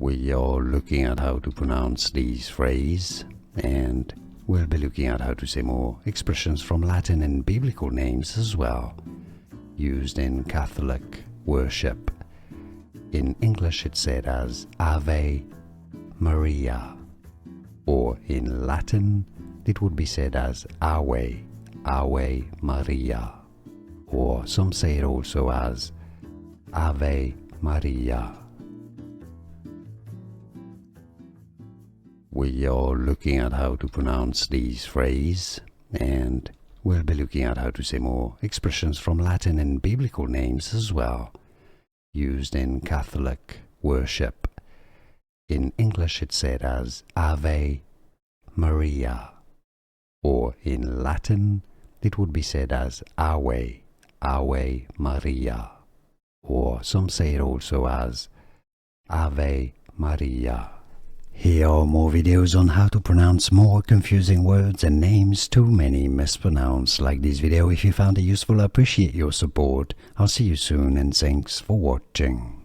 We are looking at how to pronounce these phrases, and we'll be looking at how to say more expressions from Latin and biblical names as well, used in Catholic worship. In English it's said as Ave Maria, or in Latin it would be said as Ave Maria, or some say it also as Ave Maria. We are looking at how to pronounce these phrases, and we'll be looking at how to say more expressions from Latin and biblical names as well, used in Catholic worship. In English it's said as Ave Maria, or in Latin it would be said as Ave Maria, or some say it also as Ave Maria. Here are more videos on how to pronounce more confusing words and names too many mispronounced. Like this video if you found it useful. I appreciate your support. I'll see you soon and thanks for watching.